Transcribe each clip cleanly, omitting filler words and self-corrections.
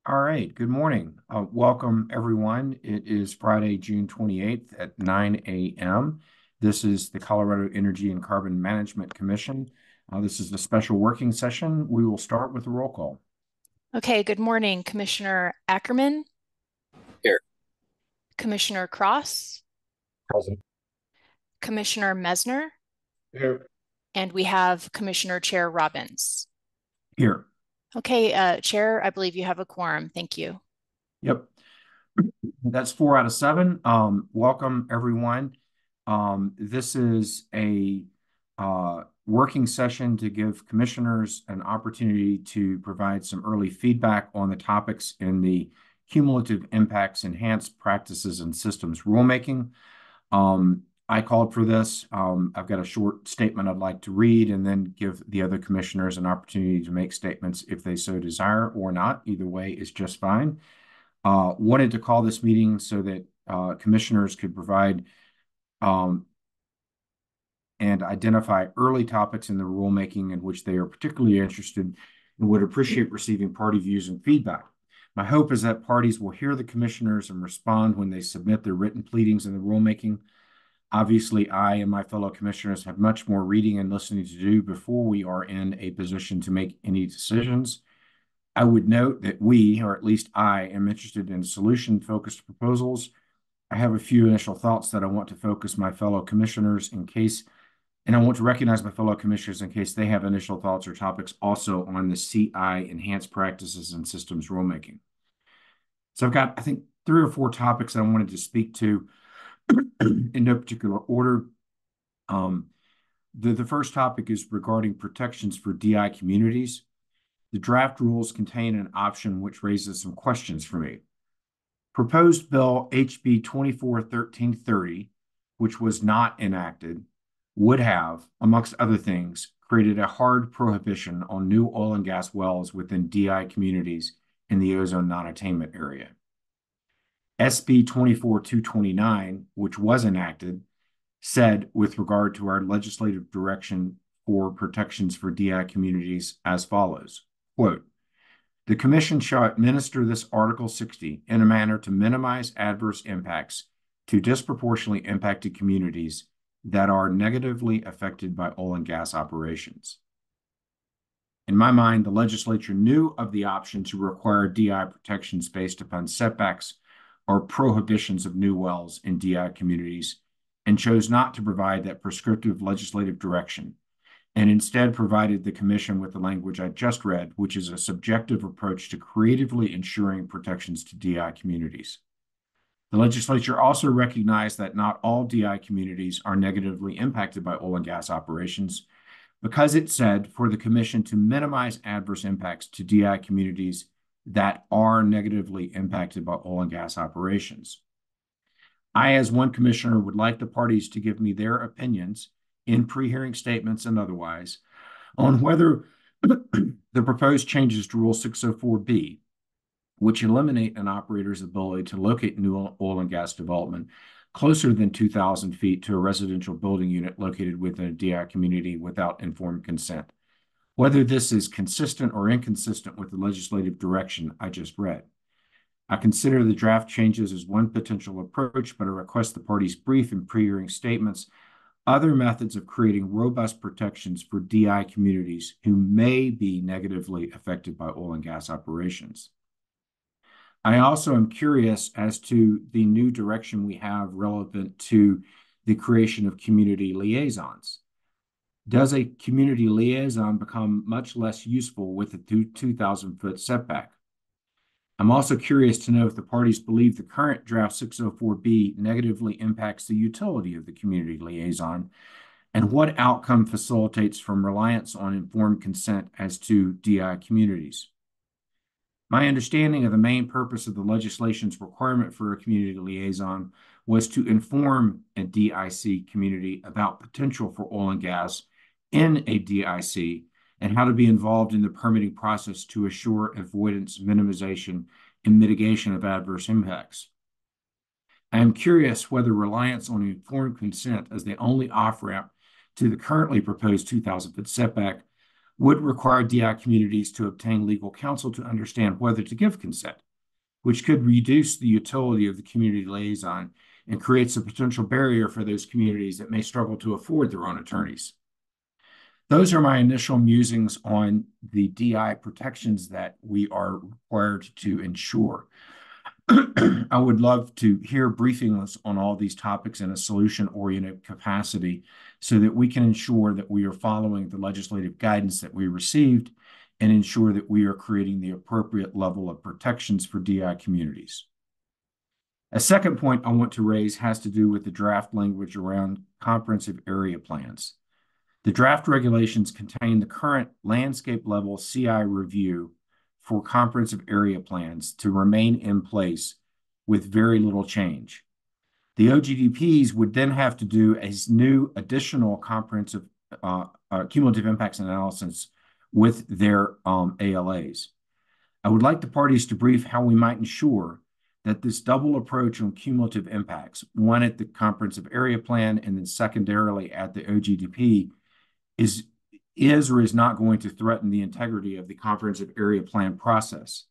All right, good morning. Welcome, everyone. It is Friday, June 28th at 9 a.m. This is the Colorado Energy and Carbon Management Commission. This is a special working session. We will start with a roll call. Okay, good morning, Commissioner Ackerman, Here. Commissioner Cross, Present. Commissioner Mesner, Here. and we have Commissioner Chair Robbins. Here. Okay, Chair, I believe you have a quorum. Thank you. Yep. That's 4 out of 7. Welcome, everyone. This is a working session to give commissioners an opportunity to provide some early feedback on the topics in the cumulative impacts, enhanced practices, and systems rulemaking. I called for this. I've got a short statement I'd like to read and then give the other commissioners an opportunity to make statements if they so desire or not. Either way is just fine. Wanted to call this meeting so that commissioners could provide and identify early topics in the rulemaking in which they are particularly interested and would appreciate receiving party views and feedback. My hope is that parties will hear the commissioners and respond when they submit their written pleadings in the rulemaking. Obviously, I and my fellow commissioners have much more reading and listening to do before we are in a position to make any decisions. I would note that we, or at least I, am interested in solution-focused proposals. I have a few initial thoughts that I want to focus my fellow commissioners in case, and I want to recognize my fellow commissioners in case they have initial thoughts or topics also on the CI enhanced practices and systems rulemaking. So I've got, I think, 3 or 4 topics that I wanted to speak to in no particular order. The first topic is regarding protections for DI communities. The draft rules contain an option which raises some questions for me. Proposed bill HB 24-1330, which was not enacted, would have, amongst other things, created a hard prohibition on new oil and gas wells within DI communities in the ozone non-attainment area. SB 24-229, which was enacted, said with regard to our legislative direction for protections for DI communities as follows, quote, "The Commission shall administer this Article 60 in a manner to minimize adverse impacts to disproportionately impacted communities that are negatively affected by oil and gas operations." In my mind, the legislature knew of the option to require DI protections based upon setbacks or prohibitions of new wells in DI communities and chose not to provide that prescriptive legislative direction, and instead provided the Commission with the language I just read, which is a subjective approach to creatively ensuring protections to DI communities. The legislature also recognized that not all DI communities are negatively impacted by oil and gas operations, because it said for the Commission to minimize adverse impacts to DI communities that are negatively impacted by oil and gas operations. I, as one commissioner, would like the parties to give me their opinions in pre-hearing statements and otherwise on whether the proposed changes to Rule 604B, which eliminate an operator's ability to locate new oil and gas development closer than 2,000 feet to a residential building unit located within a DI community without informed consent, whether this is consistent or inconsistent with the legislative direction I just read. I consider the draft changes as one potential approach, but I request the parties brief in pre-hearing statements other methods of creating robust protections for DI communities who may be negatively affected by oil and gas operations. I also am curious as to the new direction we have relevant to the creation of community liaisons. Does a community liaison become much less useful with a 2,000-foot setback? I'm also curious to know if the parties believe the current draft 604B negatively impacts the utility of the community liaison and what outcome facilitates from reliance on informed consent as to DI communities. My understanding of the main purpose of the legislation's requirement for a community liaison was to inform a DIC community about potential for oil and gas in a DIC and how to be involved in the permitting process to assure avoidance, minimization, and mitigation of adverse impacts. I am curious whether reliance on informed consent as the only off-ramp to the currently proposed 2,000-foot setback would require DI communities to obtain legal counsel to understand whether to give consent, which could reduce the utility of the community liaison and creates a potential barrier for those communities that may struggle to afford their own attorneys. Those are my initial musings on the DI protections that we are required to ensure. I would love to hear briefings on all these topics in a solution-oriented capacity so that we can ensure that we are following the legislative guidance that we received and ensure that we are creating the appropriate level of protections for DI communities. A second point I want to raise has to do with the draft language around comprehensive area plans. The draft regulations contain the current landscape level CI review for comprehensive area plans to remain in place with very little change. The OGDPs would then have to do a new additional comprehensive cumulative impacts analysis with their ALAs. I would like the parties to brief how we might ensure that this double approach on cumulative impacts, one at the comprehensive area plan and then secondarily at the OGDP, is or is not going to threaten the integrity of the comprehensive area plan process.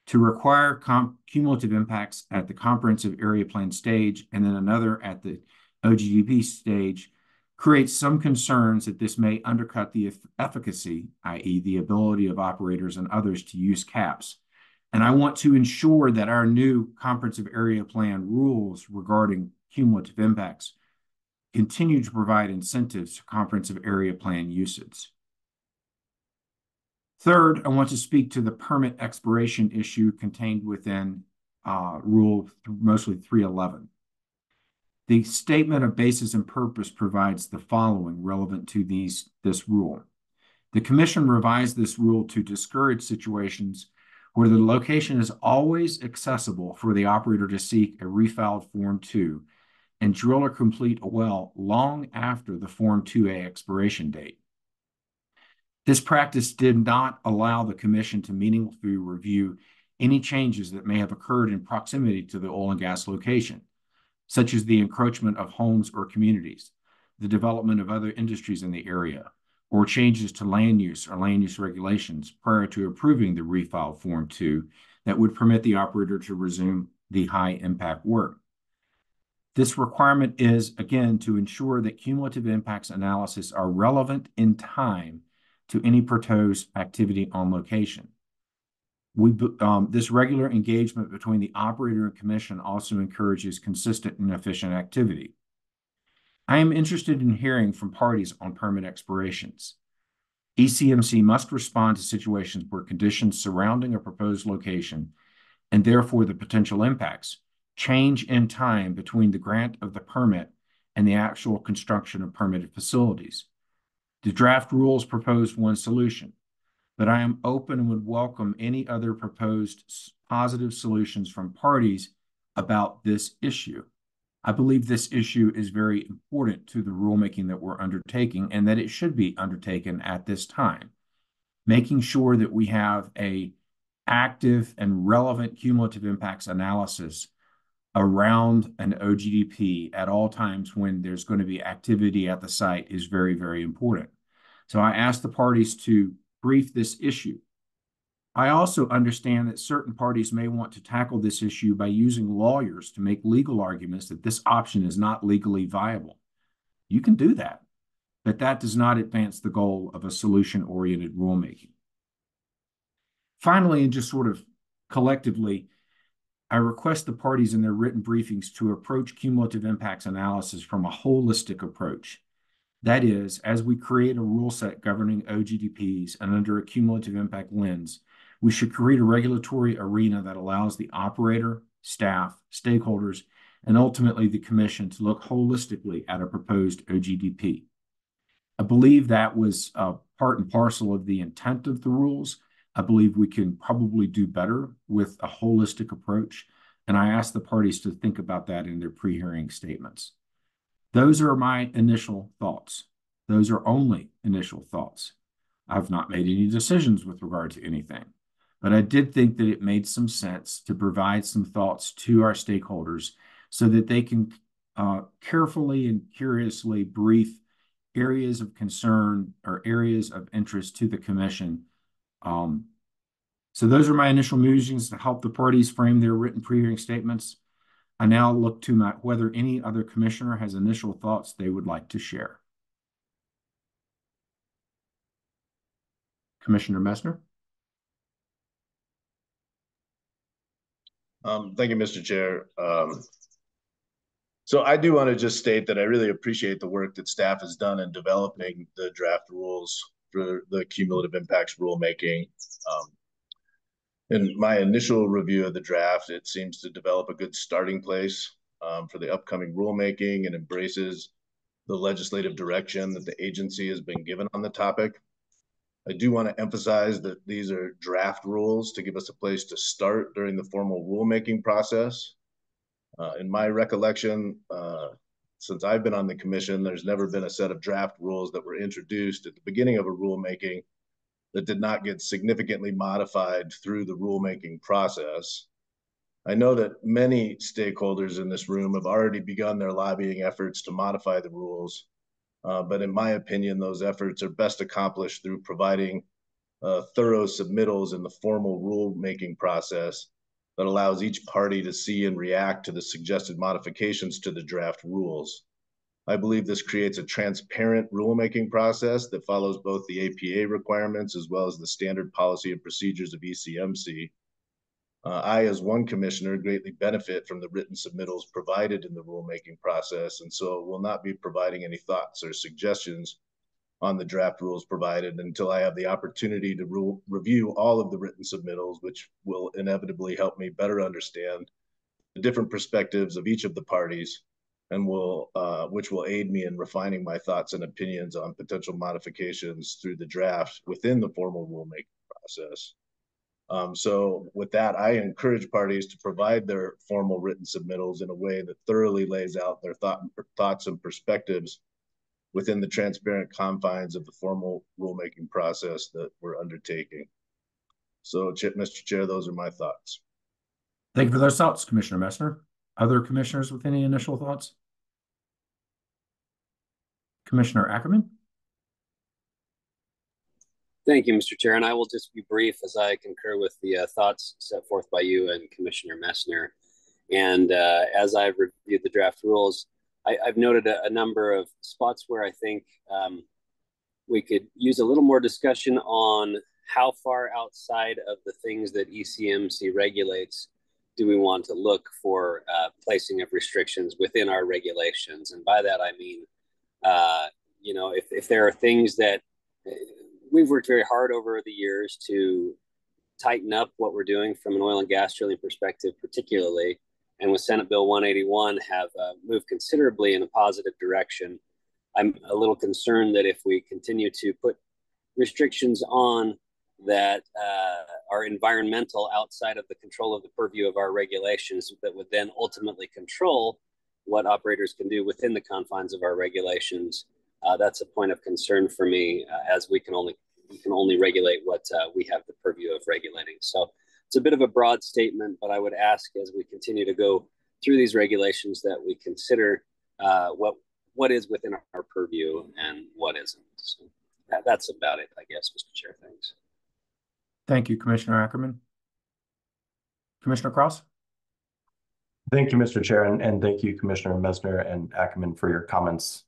To require cumulative impacts at the comprehensive area plan stage and then another at the OGDP stage creates some concerns that this may undercut the efficacy, i.e. the ability of operators and others to use caps. And I want to ensure that our new comprehensive area plan rules regarding cumulative impacts continue to provide incentives to comprehensive area plan usage. Third, I want to speak to the permit expiration issue contained within Rule mostly 311. The statement of basis and purpose provides the following relevant to this rule. The Commission revised this rule to discourage situations where the location is always accessible for the operator to seek a refiled Form 2 and drill or complete a well long after the Form 2A expiration date. This practice did not allow the Commission to meaningfully review any changes that may have occurred in proximity to the oil and gas location, such as the encroachment of homes or communities, the development of other industries in the area, or changes to land use or land use regulations prior to approving the refiled Form 2 that would permit the operator to resume the high-impact work. This requirement is, again, to ensure that cumulative impacts analysis are relevant in time to any proposed activity on location. This regular engagement between the operator and Commission also encourages consistent and efficient activity. I am interested in hearing from parties on permit expirations. ECMC must respond to situations where conditions surrounding a proposed location and therefore the potential impacts change in time between the grant of the permit and the actual construction of permitted facilities. The draft rules propose one solution, but I am open and would welcome any other proposed positive solutions from parties about this issue. I believe this issue is very important to the rulemaking that we're undertaking and that it should be undertaken at this time, making sure that we have an active and relevant cumulative impacts analysis around an OGDP at all times when there's going to be activity at the site is very, very important. So I asked the parties to brief this issue. I also understand that certain parties may want to tackle this issue by using lawyers to make legal arguments that this option is not legally viable. You can do that, but that does not advance the goal of a solution-oriented rulemaking. Finally, and just sort of collectively, I request the parties in their written briefings to approach cumulative impacts analysis from a holistic approach. That is, as we create a rule set governing OGDPs and under a cumulative impact lens, we should create a regulatory arena that allows the operator, staff, stakeholders, and ultimately the Commission to look holistically at a proposed OGDP. I believe that was part and parcel of the intent of the rules. I believe we can probably do better with a holistic approach, and I ask the parties to think about that in their pre-hearing statements. Those are my initial thoughts. Those are only initial thoughts. I've not made any decisions with regard to anything, but I did think that it made some sense to provide some thoughts to our stakeholders so that they can carefully and curiously brief areas of concern or areas of interest to the commission. So those are my initial musings to help the parties frame their written pre-hearing statements. I now look to whether any other commissioner has initial thoughts they would like to share. Commissioner Messner. Thank you, Mr. Chair. So I do want to just state that I really appreciate the work that staff has done in developing the draft rules for the cumulative impacts rulemaking. In my initial review of the draft, it seems to develop a good starting place for the upcoming rulemaking and embraces the legislative direction that the agency has been given on the topic. I do want to emphasize that these are draft rules to give us a place to start during the formal rulemaking process. In my recollection, since I've been on the commission, there's never been a set of draft rules that were introduced at the beginning of a rulemaking that did not get significantly modified through the rulemaking process. I know that many stakeholders in this room have already begun their lobbying efforts to modify the rules. But in my opinion, those efforts are best accomplished through providing thorough submittals in the formal rulemaking process that allows each party to see and react to the suggested modifications to the draft rules. I believe this creates a transparent rulemaking process that follows both the APA requirements as well as the standard policy and procedures of ECMC. I, as one commissioner, greatly benefit from the written submittals provided in the rulemaking process, and so will not be providing any thoughts or suggestions on the draft rules provided until I have the opportunity to review all of the written submittals, which will inevitably help me better understand the different perspectives of each of the parties, and which will aid me in refining my thoughts and opinions on potential modifications through the draft within the formal rulemaking process. So with that, I encourage parties to provide their formal written submittals in a way that thoroughly lays out their thoughts and perspectives within the transparent confines of the formal rulemaking process that we're undertaking. So, Mr. Chair, those are my thoughts. Thank you for those thoughts, Commissioner Messner. Other commissioners with any initial thoughts? Commissioner Ackerman. Thank you, Mr. Chair, and I will just be brief as I concur with the thoughts set forth by you and Commissioner Messner. And as I've reviewed the draft rules, I've noted a number of spots where I think we could use a little more discussion on how far outside of the things that ECMC regulates do we want to look for placing of restrictions within our regulations. And by that, I mean, if there are things that we've worked very hard over the years to tighten up what we're doing from an oil and gas drilling perspective, particularly, and with Senate Bill 181 have moved considerably in a positive direction. I'm a little concerned that if we continue to put restrictions on that are environmental outside of the control of the purview of our regulations, that would then ultimately control what operators can do within the confines of our regulations. That's a point of concern for me, as we can only regulate what we have the purview of regulating. So it's a bit of a broad statement, but I would ask as we continue to go through these regulations that we consider what is within our purview and what isn't. So that's about it, I guess, Mr. Chair. Thanks. Thank you, Commissioner Ackerman. Commissioner Cross. Thank you, Mr. Chair, and thank you, Commissioner Messner and Ackerman, for your comments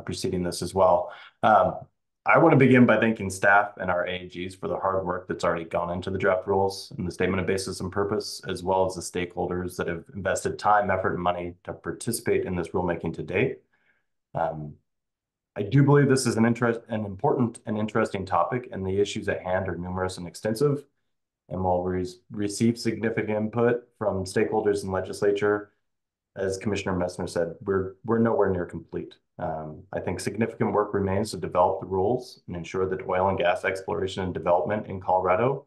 preceding this as well. I want to begin by thanking staff and our AAGs for the hard work that's already gone into the draft rules and the statement of basis and purpose, as well as the stakeholders that have invested time, effort, and money to participate in this rulemaking to date. I do believe this is an important and interesting topic, and the issues at hand are numerous and extensive. And while we receive significant input from stakeholders and legislature, as Commissioner Messner said, we're nowhere near complete. I think significant work remains to develop the rules and ensure that oil and gas exploration and development in Colorado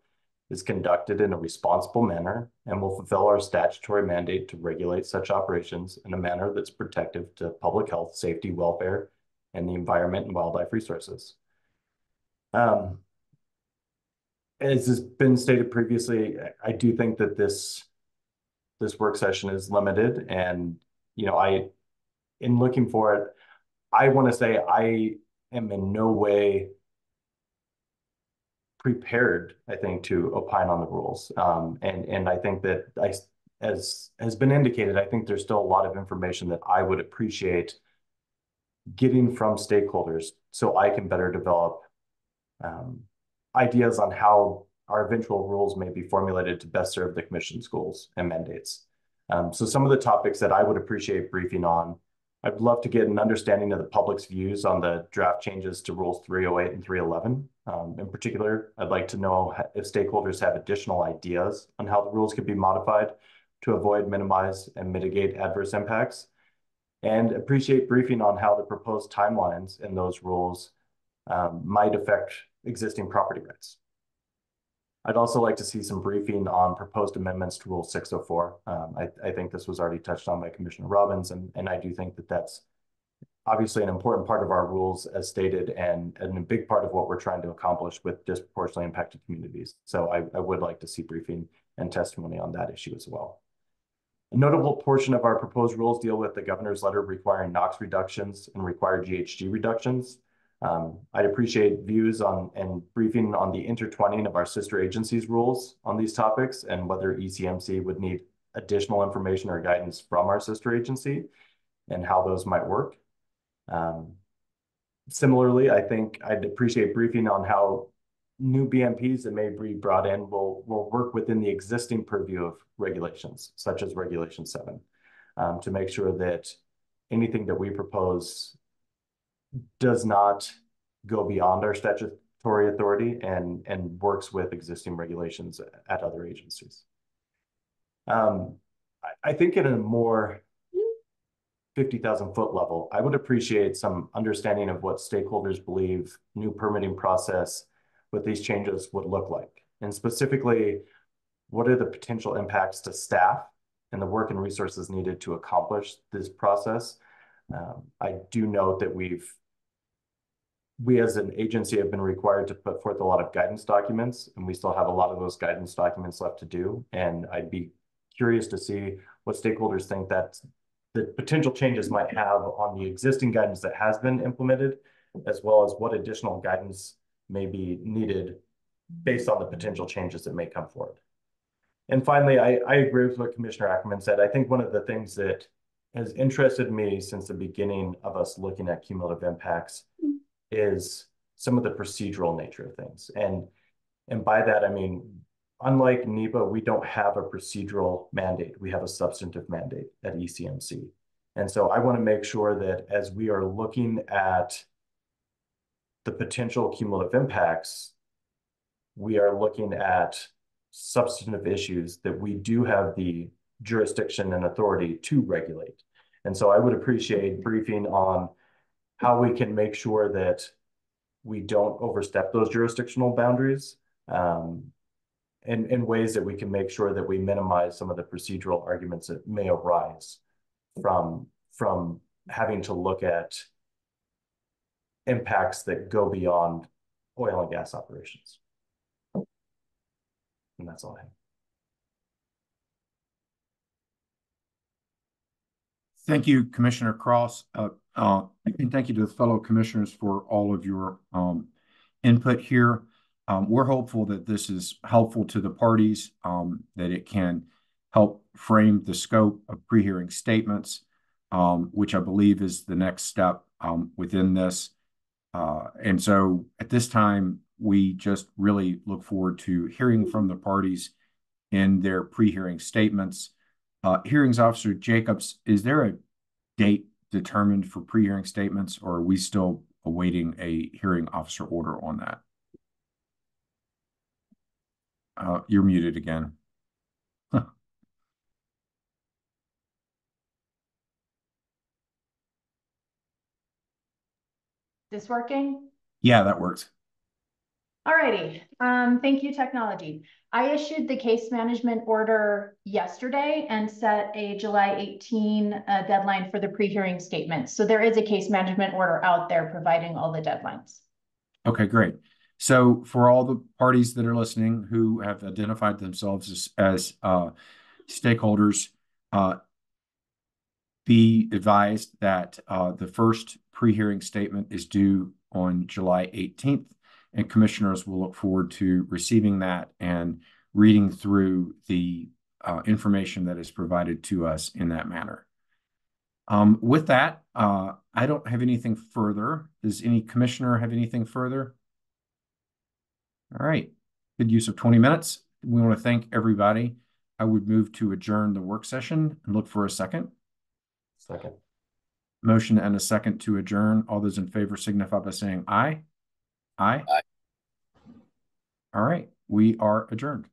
is conducted in a responsible manner and will fulfill our statutory mandate to regulate such operations in a manner that's protective to public health, safety, welfare, and the environment and wildlife resources. As has been stated previously, I do think that this work session is limited, and in looking for it, I want to say I am in no way prepared, I think, to opine on the rules. And I think that as has been indicated, I think there's still a lot of information that I would appreciate getting from stakeholders so I can better develop ideas on how our eventual rules may be formulated to best serve the commission's goals and mandates. So some of the topics that I would appreciate briefing on, I'd love to get an understanding of the public's views on the draft changes to Rules 308 and 311. In particular, I'd like to know if stakeholders have additional ideas on how the rules could be modified to avoid, minimize, and mitigate adverse impacts, and appreciate briefing on how the proposed timelines in those rules might affect existing property rights. I'd also like to see some briefing on proposed amendments to Rule 604. I think this was already touched on by Commissioner Robbins, and I do think that that's obviously an important part of our rules as stated, and a big part of what we're trying to accomplish with disproportionately impacted communities. So I would like to see briefing and testimony on that issue as well. A notable portion of our proposed rules deal with the governor's letter requiring NOx reductions and required GHG reductions. I'd appreciate views on and briefing on the intertwining of our sister agencies' rules on these topics and whether ECMC would need additional information or guidance from our sister agency and how those might work. Similarly, I think I'd appreciate briefing on how new BMPs that may be brought in will work within the existing purview of regulations, such as Regulation 7, to make sure that anything that we propose does not go beyond our statutory authority and works with existing regulations at other agencies. I think in a more 50,000 foot level, I would appreciate some understanding of what stakeholders believe new permitting process with these changes would look like. And specifically, what are the potential impacts to staff and the work and resources needed to accomplish this process? I do note that we as an agency have been required to put forth a lot of guidance documents, and we still have a lot of those guidance documents left to do. And I'd be curious to see what stakeholders think that the potential changes might have on the existing guidance that has been implemented, as well as what additional guidance may be needed based on the potential changes that may come forward. And finally, I agree with what Commissioner Ackerman said. I think one of the things that has interested me since the beginning of us looking at cumulative impacts is some of the procedural nature of things. And by that, I mean, unlike NEPA, we don't have a procedural mandate. We have a substantive mandate at ECMC. And so I want to make sure that as we are looking at the potential cumulative impacts, we are looking at substantive issues that we do have the jurisdiction and authority to regulate. And so I would appreciate briefing on how we can make sure that we don't overstep those jurisdictional boundaries, in ways that we can make sure that we minimize some of the procedural arguments that may arise from having to look at impacts that go beyond oil and gas operations. And that's all I have. Thank you, Commissioner Cross. And thank you to the fellow commissioners for all of your input here. We're hopeful that this is helpful to the parties, that it can help frame the scope of pre-hearing statements, which I believe is the next step within this. And so at this time, we just really look forward to hearing from the parties in their pre-hearing statements. Hearings Officer Jacobs, is there a date determined for pre-hearing statements, or are we still awaiting a hearing officer order on that? You're muted again. This working? Yeah, that works. Alrighty. Thank you, technology. I issued the case management order yesterday and set a July 18 deadline for the pre-hearing statements. So there is a case management order out there providing all the deadlines. Okay, great. So for all the parties that are listening who have identified themselves as stakeholders, be advised that the first pre-hearing statement is due on July 18th, and commissioners will look forward to receiving that and reading through the information that is provided to us in that manner. With that, I don't have anything further. Does any commissioner have anything further? All right, good use of 20 minutes. We want to thank everybody. I would move to adjourn the work session and look for a second. Second. Motion and a second to adjourn. All those in favor signify by saying aye. Aye. Aye. All right, we are adjourned.